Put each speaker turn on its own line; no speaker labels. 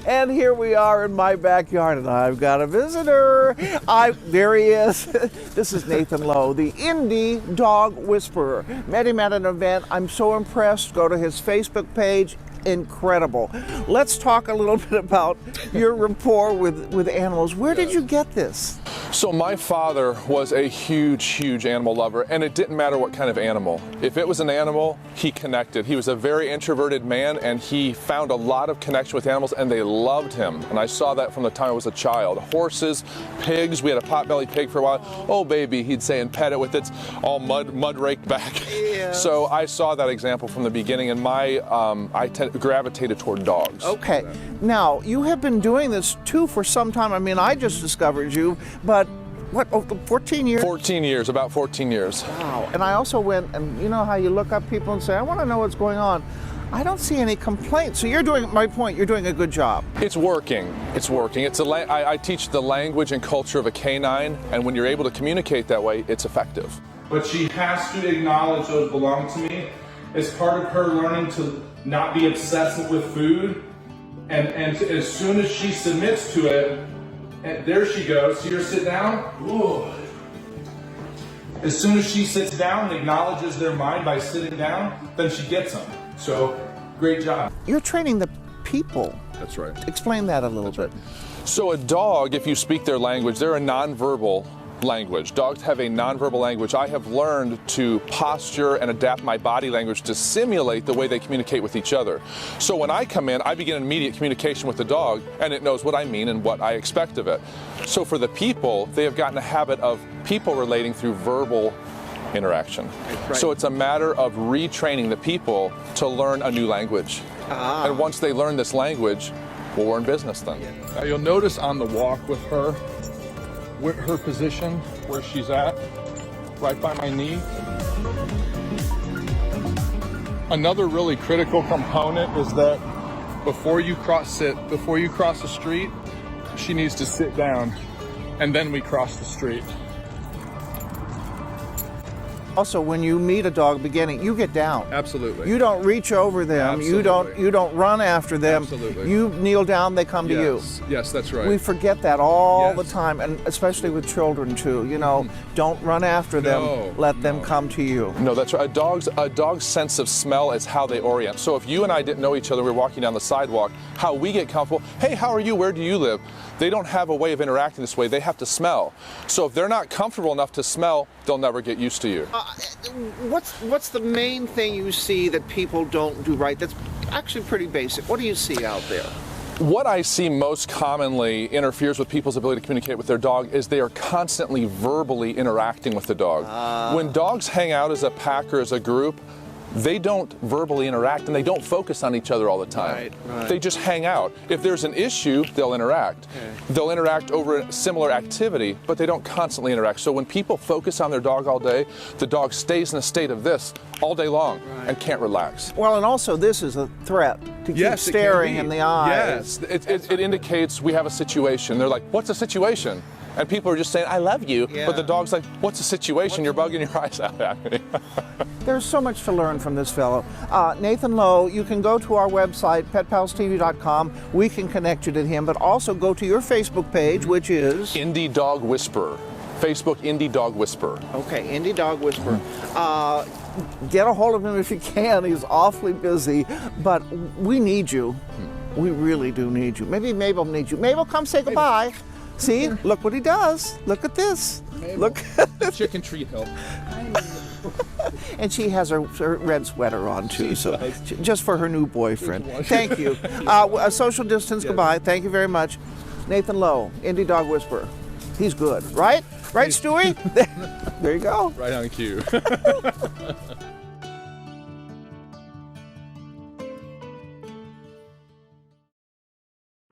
And here we are in my backyard, and I've got a visitor. There he is. This is Nathan Lowe, the Indy Dog Whisperer. Met him at an event. I'm so impressed. Go to his Facebook page. Incredible. Let's talk a little bit about your rapport with animals. Where did you get this?
So my father was a huge animal lover, and it didn't matter what kind of animal. If it was an animal, he connected. He was a very introverted man, and he found a lot of connection with animals, and they loved him. And I saw that from the time I was a child. Horses, pigs. We had a potbelly pig for a while. Oh baby, he'd say, and pet it with its all mud raked back. Yeah. So I saw that example from the beginning, and I gravitated toward dogs.
Okay. Now, you have been doing this too for some time. I mean, I just discovered you, but what, 14 years?
14 years, about 14 years.
Wow. And I also went, and you know how you look up people and say, I want to know what's going on. I don't see any complaints. So you're doing, my point, you're doing a good job.
It's working. It's working. I teach the language and culture of a canine, and when you're able to communicate that way, it's effective.
But she has to acknowledge those belong to me. It's part of her learning to not be obsessive with food. And as soon as she submits to it, and there she goes. See her sit down? Ooh. As soon as she sits down and acknowledges their mind by sitting down, then she gets them. So, great job.
You're training the people.
That's right.
Explain that a little bit.
So a dog, if you speak their language, they're a nonverbal language. Dogs have a nonverbal language. I have learned to posture and adapt my body language to simulate the way they communicate with each other. So when I come in, I begin an immediate communication with the dog, and it knows what I mean and what I expect of it. So for the people, they have gotten a habit of people relating through verbal interaction. Right. So it's a matter of retraining the people to learn a new language. And once they learn this language, well, we're in business then.
Now you'll notice on the walk with her position, where she's at, right by my knee. Another really critical component is that before you cross the street, she needs to sit down, and then we cross the street.
Also, when you meet a dog beginning, you get down.
Absolutely.
You don't reach over them.
Absolutely.
You don't run after them.
Absolutely.
You kneel down, they come to you.
Yes, that's right.
We forget that all the time, and especially with children too. You know, don't run after them. Let them come to you.
No, that's right. A dog's sense of smell is how they orient. So if you and I didn't know each other, we were walking down the sidewalk, how we get comfortable, hey, how are you? Where do you live? They don't have a way of interacting this way. They have to smell. So if they're not comfortable enough to smell, they'll never get used to you.
What's the main thing you see that people don't do right? That's actually pretty basic. What do you see out there?
What I see most commonly interferes with people's ability to communicate with their dog is they are constantly verbally interacting with the dog. When dogs hang out as a pack or as a group, they don't verbally interact, and they don't focus on each other all the time. Right. They just hang out. If there's an issue, they'll interact. Okay. They'll interact over a similar activity, but they don't constantly interact. So when people focus on their dog all day, the dog stays in a state of this all day long and can't relax.
Well, and also this is a threat to keep staring in the eyes.
Yes, it indicates we have a situation. They're like, what's the situation? And people are just saying, I love you. Yeah. But the dog's like, what's the situation? You're bugging your eyes out at me.
There's so much to learn from this fellow. Nathan Lowe, you can go to our website, petpalstv.com. We can connect you to him, but also go to your Facebook page, which is?
Indy Dog Whisperer. Facebook, Indy Dog Whisperer.
Okay, Indy Dog Whisperer. Get a hold of him if you can. He's awfully busy, but we need you. We really do need you. Maybe Mabel needs you. Mabel, come say goodbye. See, look what he does. Look at this.
Mabel.
Look.
Chicken treat help.
And she has her red sweater on too, just for her new boyfriend. Thank you. A social distance goodbye. Thank you very much. Nathan Lowe, Indy Dog Whisperer. He's good, right? Right, Stewie? There you go.
Right on cue.